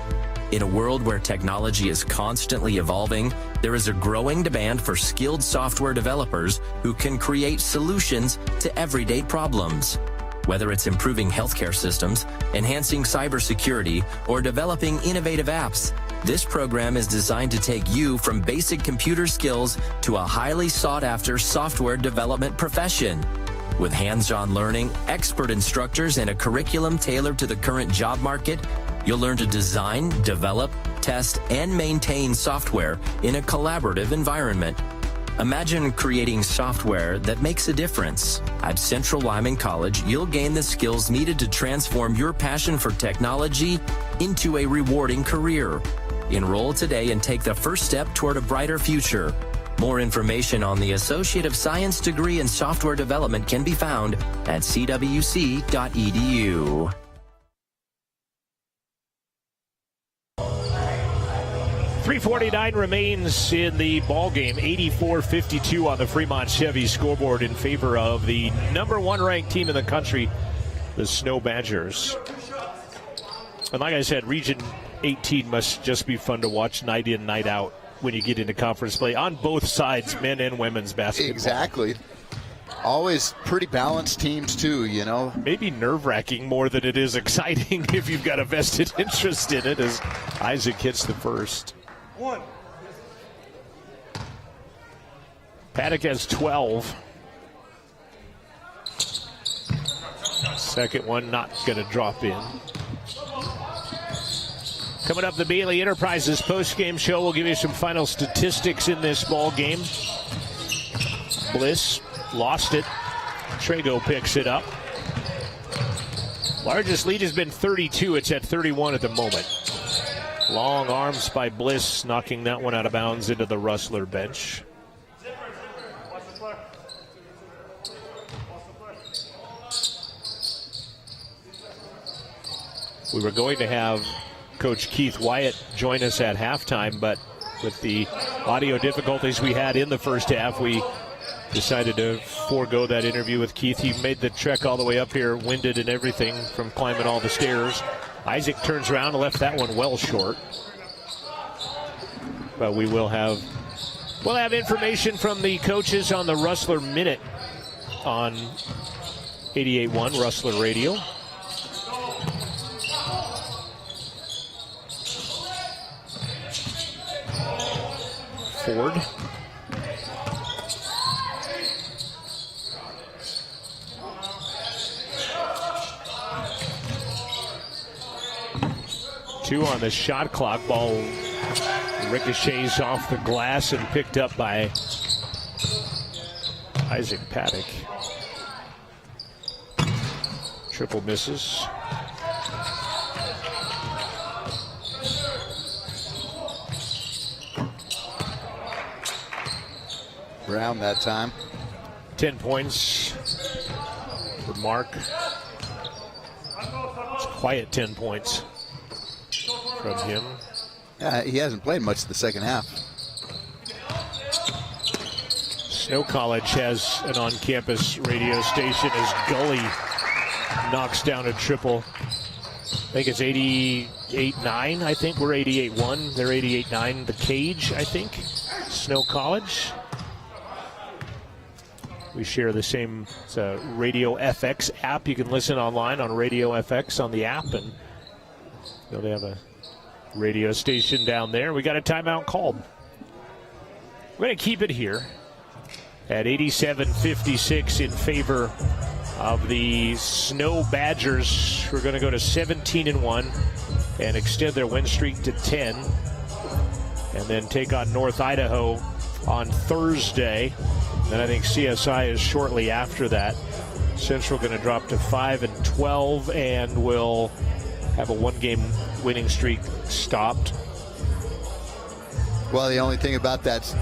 In a world where technology is constantly evolving, there is a growing demand for skilled software developers who can create solutions to everyday problems. Whether it's improving healthcare systems, enhancing cybersecurity, or developing innovative apps, this program is designed to take you from basic computer skills to a highly sought-after software development profession. With hands-on learning, expert instructors, and a curriculum tailored to the current job market, you'll learn to design, develop, test, and maintain software in a collaborative environment. Imagine creating software that makes a difference. At Central Wyoming College, you'll gain the skills needed to transform your passion for technology into a rewarding career. Enroll today and take the first step toward a brighter future. More information on the Associate of Science degree in Software Development can be found at cwc.edu. .349 remains in the ball game. 84-52 on the Fremont Chevy scoreboard in favor of the #1 ranked team in the country, the Snow Badgers. And like I said, Region 18 must just be fun to watch night in, night out when you get into conference play on both sides, men and women's basketball. Exactly. Always pretty balanced teams too, you know. Maybe nerve-wracking more than it is exciting if you've got a vested interest in it, as Isaac hits the first. Paddock has 12. Second one not going to drop in. Coming up, the Bailey Enterprises postgame show. We'll give you some final statistics in this ball game. Bliss lost it. Trego picks it up. Largest lead has been 32. It's at 31 at the moment. Long arms by Bliss, knocking that one out of bounds into the Rustler bench. We were going to have Coach Keith Wyatt join us at halftime, but with the audio difficulties we had in the first half, we decided to forego that interview with Keith. He made the trek all the way up here, winded and everything from climbing all the stairs. Isaac turns around and left that one well short. But we'll have information from the coaches on the Rustler Minute on 88.1 Rustler Radio. Ford. Two on the shot clock. Ball ricochets off the glass and picked up by Isaac Paddock. Triple misses. Brown that time. 10 points for Mark. It's quiet 10 points from him. He hasn't played much the second half. Snow College has an on-campus radio station as Gully knocks down a triple. I think it's 88.9, I think. We're 88.1. They're 88.9. The Cage, I think. Snow College. We share the same Radio FX app. You can listen online on Radio FX on the app, and they have a radio station down there. We got a timeout called. We're going to keep it here at 87-56 in favor of the Snow Badgers. We're going to go to 17-1 and extend their win streak to 10, and then take on North Idaho on Thursday. And I think CSI is shortly after that. Central going to drop to 5-12 and will have a one-game winning streak stopped. Well, the only thing about that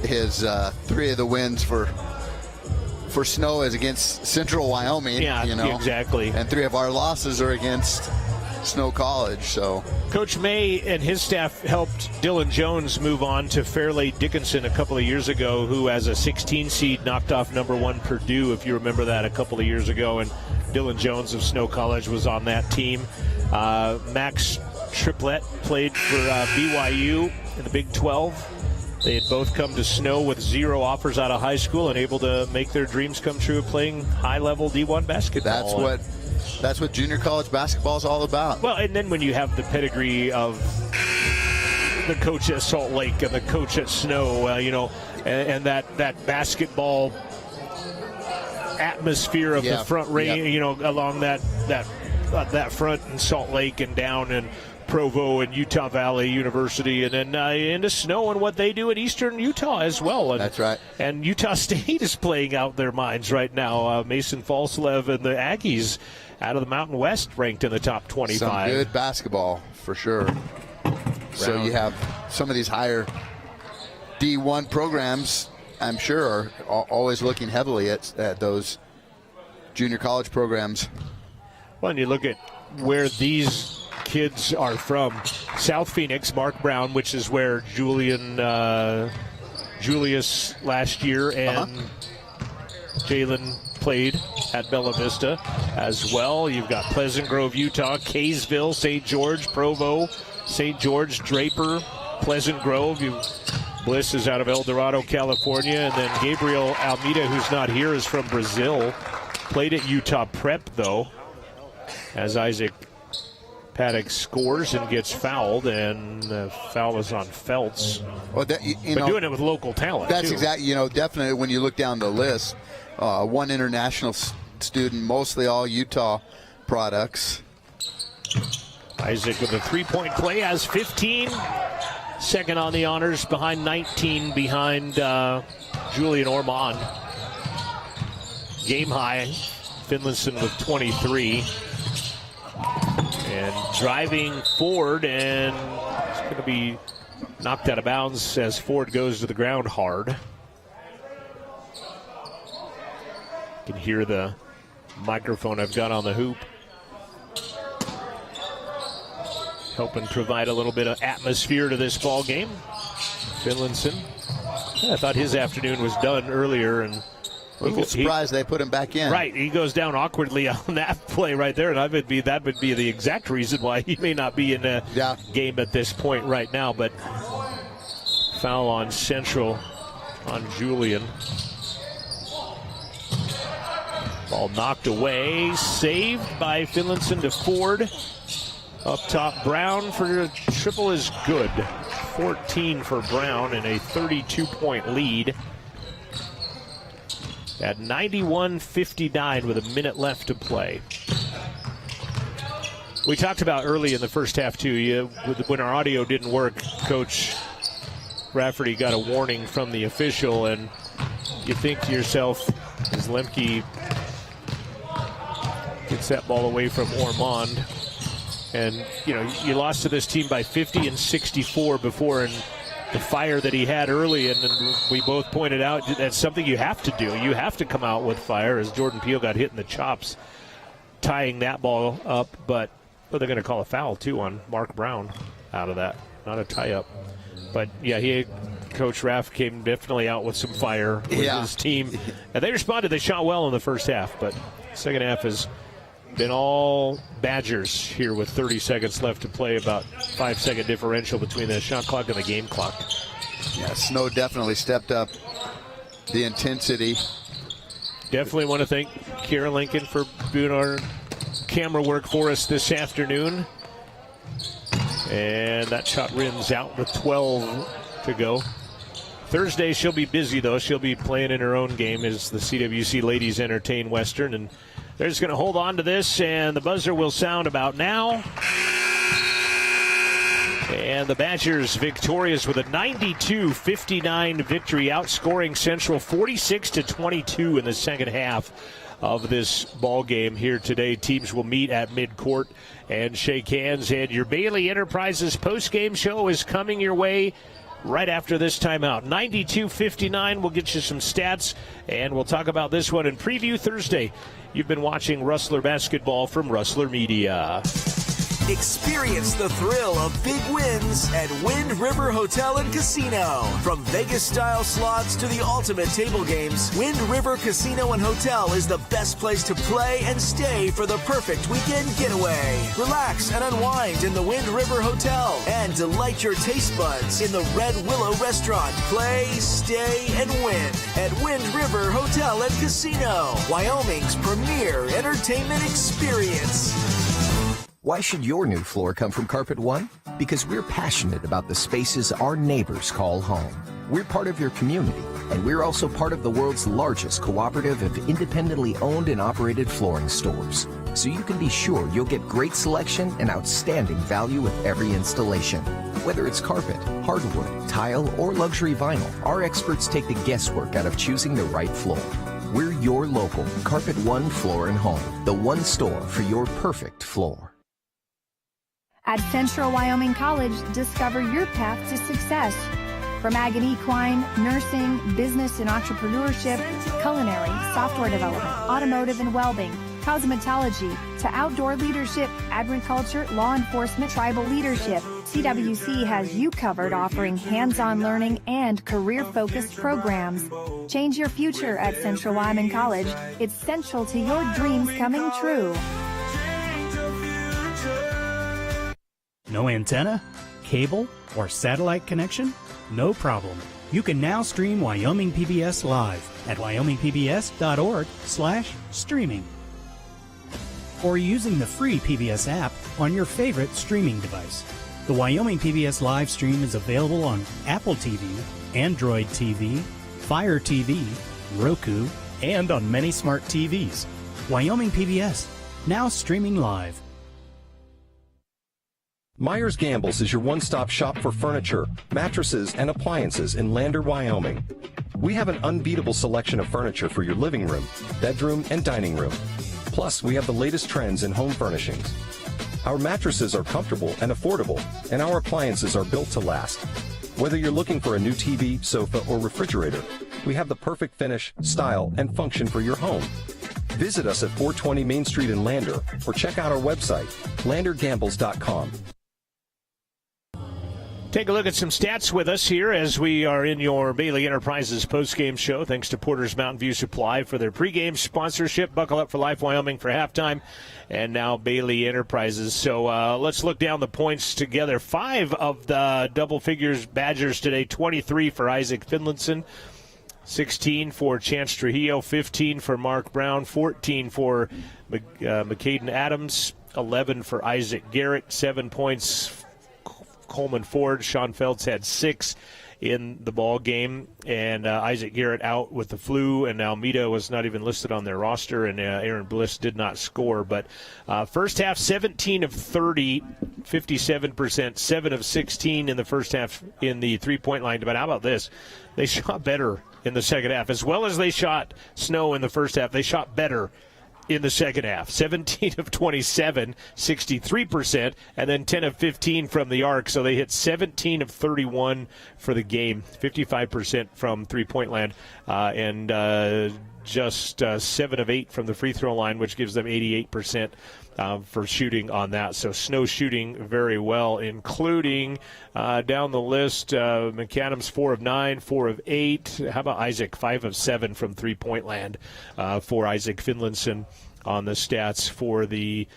is 3 of the wins for Snow is against Central Wyoming. Yeah, exactly. And 3 of our losses are against Snow College. So Coach May and his staff helped Dylan Jones move on to Fairleigh Dickinson a couple of years ago, who as a 16 seed knocked off number 1 Purdue, if you remember that, a couple of years ago. And Dylan Jones of Snow College was on that team. Max Triplett played for BYU in the Big 12. They had both come to Snow with 0 offers out of high school and able to make their dreams come true of playing high-level D1 basketball. That's what junior college basketball is all about. Well, and then when you have the pedigree of the coach at Salt Lake and the coach at Snow, and that basketball atmosphere of the front range, along that front in Salt Lake and down in Provo and Utah Valley University, and then into Snow and what they do at Eastern Utah as well. And, that's right. And Utah State is playing out their minds right now. Mason Falslev and the Aggies out of the Mountain West ranked in the top 25. Some good basketball for sure. So you have some of these higher D1 programs, I'm sure, are always looking heavily at those junior college programs. Well, and you look at where these kids are from. South Phoenix, Mark Brown, which is where Julius last year and Jalen played at Bella Vista as well. You've got Pleasant Grove, Utah, Kaysville, St. George, Provo, St. George, Draper, Pleasant Grove. Bliss is out of El Dorado, California, and then Gabriel Almeida, who's not here, is from Brazil. Played at Utah Prep, though, as Isaac Paddock scores and gets fouled, and the foul is on Feltz. Well, but doing it with local talent, that's too. Exactly, definitely when you look down the list, one international student, mostly all Utah products. Isaac with a three-point play has 15. Second on the honors, behind 19 behind Julian Ormond. Game high, Finlayson with 23. And driving Ford, and it's going to be knocked out of bounds as Ford goes to the ground hard. You can hear the microphone I've got on the hoop, helping provide a little bit of atmosphere to this ball game. Finlayson I thought his afternoon was done earlier, and a little surprised they put him back in. Right, he goes down awkwardly on that play right there, and that would be the exact reason why he may not be in a game at this point right now. But foul on Central on Julian. Ball knocked away, saved by Finlinson to Ford. Up top, Brown for a triple is good. 14 for Brown and a 32-point lead. At 91-59 with a minute left to play. We talked about early in the first half, too. When our audio didn't work, Coach Rafferty got a warning from the official, and you think to yourself, as Lemke gets that ball away from Ormond, and you lost to this team by 50 and 64 before, and the fire that he had early, and we both pointed out that's something you have to do. You have to come out with fire, as Jordan Peele got hit in the chops tying that ball up, but they're going to call a foul too on Mark Brown out of that, not a tie-up. But yeah, Coach Raff came definitely out with some fire with his team, and they responded. They shot well in the first half, but second half has been all Badgers here with 30 seconds left to play, about 5-second differential between the shot clock and the game clock. Yeah, Snow definitely stepped up the intensity. Definitely want to thank Kara Lincoln for doing our camera work for us this afternoon. And that shot rims out with 12 to go. Thursday she'll be busy, though. She'll be playing in her own game as the CWC ladies entertain Western, and they're just going to hold on to this, and the buzzer will sound about now. And the Badgers victorious with a 92-59 victory, outscoring Central 46-22 in the second half of this ball game here today. Teams will meet at midcourt and shake hands, and your Bailey Enterprises postgame show is coming your way right after this timeout. 92-59. We'll get you some stats, and we'll talk about this one in preview Thursday. You've been watching Rustler Basketball from Rustler Media. Experience the thrill of big wins at Wind River Hotel and Casino. From Vegas-style slots to the ultimate table games, Wind River Casino and Hotel is the best place to play and stay for the perfect weekend getaway. Relax and unwind in the Wind River Hotel and delight your taste buds in the Red Willow Restaurant. Play, stay, and win at Wind River Hotel and Casino, Wyoming's premier entertainment experience. Why should your new floor come from Carpet One? Because we're passionate about the spaces our neighbors call home. We're part of your community, and we're also part of the world's largest cooperative of independently owned and operated flooring stores. So you can be sure you'll get great selection and outstanding value with every installation. Whether it's carpet, hardwood, tile, or luxury vinyl, our experts take the guesswork out of choosing the right floor. We're your local Carpet One Floor and Home, the one store for your perfect floor. At Central Wyoming College, discover your path to success. From ag and equine, nursing, business and entrepreneurship, culinary, software development, automotive and welding, cosmetology, to outdoor leadership, agriculture, law enforcement, tribal leadership, CWC has you covered, offering hands-on learning and career-focused programs. Change your future at Central Wyoming College. It's central to your dreams coming true. No antenna, cable, or satellite connection? No problem. You can now stream Wyoming PBS live at wyomingpbs.org/streaming. Or using the free PBS app on your favorite streaming device. The Wyoming PBS live stream is available on Apple TV, Android TV, Fire TV, Roku, and on many smart TVs. Wyoming PBS, now streaming live. Myers Gambles is your one-stop shop for furniture, mattresses, and appliances in Lander, Wyoming. We have an unbeatable selection of furniture for your living room, bedroom, and dining room. Plus, we have the latest trends in home furnishings. Our mattresses are comfortable and affordable, and our appliances are built to last. Whether you're looking for a new TV, sofa, or refrigerator, we have the perfect finish, style, and function for your home. Visit us at 420 Main Street in Lander, or check out our website, landergambles.com. Take a look at some stats with us here as we are in your Bailey Enterprises postgame show. Thanks to Porter's Mountain View Supply for their pregame sponsorship. Buckle up for Life Wyoming for halftime. And now Bailey Enterprises. So let's look down the points together. 5 of the double figures Badgers today. 23 for Isaac Finlinson. 16 for Chance Trujillo. 15 for Mark Brown. 14 for McCaden Adams. 11 for Isaac Garrett. 7 points Coleman Ford. Sean Feltz had 6 in the ball game, and Isaac Garrett out with the flu, and Almeida was not even listed on their roster, and Aaron Bliss did not score. But first half, 17 of 30, 57%, 7 of 16 in the first half in the three-point line. But how about this? They shot better in the second half. As well as they shot snow in the first half, they shot better in the second half. 17 of 27, 63%, and then 10 of 15 from the arc. So they hit 17 of 31 for the game, 55% from three-point land, and just 7 of 8 from the free throw line, which gives them 88% for shooting on that. So snow shooting very well, including down the list, McAdams 4 of 9, 4 of 8. How about Isaac? 5 of 7 from three-point land for Isaac Finlinson on the stats for the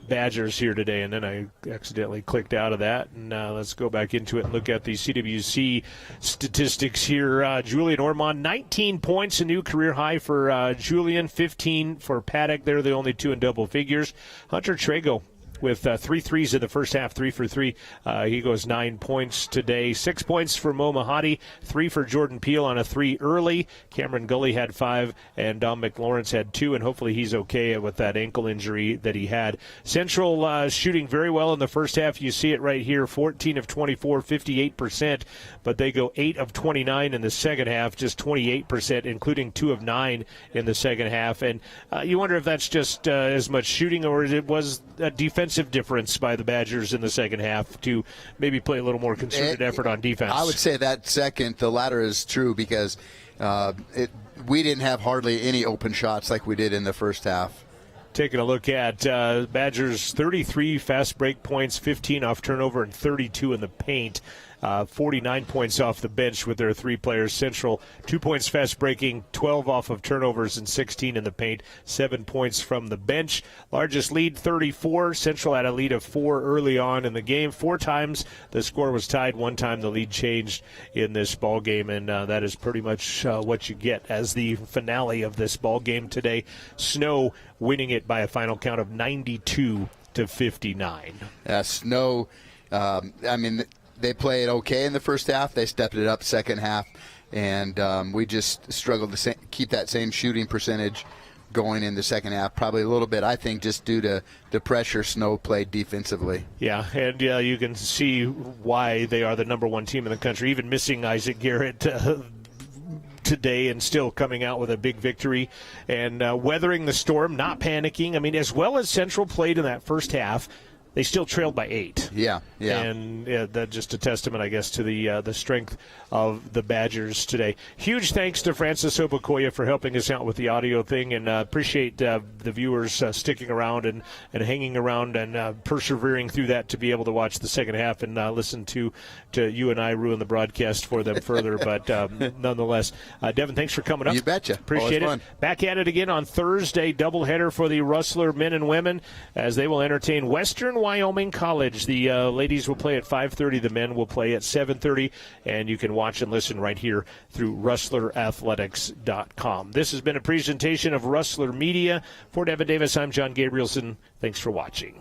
Badgers here today. And then I accidentally clicked out of that, and let's go back into it and look at the CWC statistics here. Julian Ormond, 19 points, a new career high for Julian, 15 for Paddock. They're the only 2 in double figures. Hunter Trago with 3 threes in the first half, 3 for 3. He goes 9 points today. 6 points for Mo Mahadi, 3 for Jordan Peele on a 3 early. Cameron Gully had 5, and Dom McLawrence had 2, and hopefully he's okay with that ankle injury that he had. Central shooting very well in the first half. You see it right here, 14 of 24, 58%, but they go 8 of 29 in the second half, just 28%, including 2 of 9 in the second half. And you wonder if that's just as much shooting, or it was a defensive difference by the Badgers in the second half to maybe play a little more concerted effort on defense. I would say that the latter is true, because we didn't have hardly any open shots like we did in the first half. Taking a look at Badgers, 33 fast break points, 15 off turnover, and 32 in the paint. 49 points off the bench with their 3 players. Central, 2 points fast breaking, 12 off of turnovers, and 16 in the paint. 7 points from the bench. Largest lead, 34. Central had a lead of 4 early on in the game. 4 times the score was tied. 1 time the lead changed in this ball game, and that is pretty much what you get as the finale of this ball game today. Snow winning it by a final count of 92-59. Snow, they played okay in the first half. They stepped it up second half, and we just struggled to keep that same shooting percentage going in the second half. Probably a little bit, I think, just due to the pressure Snow played defensively. Yeah, and you can see why they are the number 1 team in the country, even missing Isaac Garrett today and still coming out with a big victory and weathering the storm, not panicking. I mean, as well as Central played in that first half, they still trailed by 8. Yeah. And that's just a testament, I guess, to the strength of the Badgers today. Huge thanks to Francis Obakoya for helping us out with the audio thing, and appreciate the viewers sticking around and hanging around and persevering through that to be able to watch the second half and listen to you and I ruin the broadcast for them further. But nonetheless, Devin, thanks for coming up. You betcha. Appreciate it. Back at it again on Thursday, doubleheader for the Rustler men and women as they will entertain Western Wyoming College. The ladies will play at 5:30. The men will play at 7:30. And you can watch and listen right here through rustlerathletics.com. This has been a presentation of Rustler Media. For Devin Davis, I'm John Gabrielson. Thanks for watching.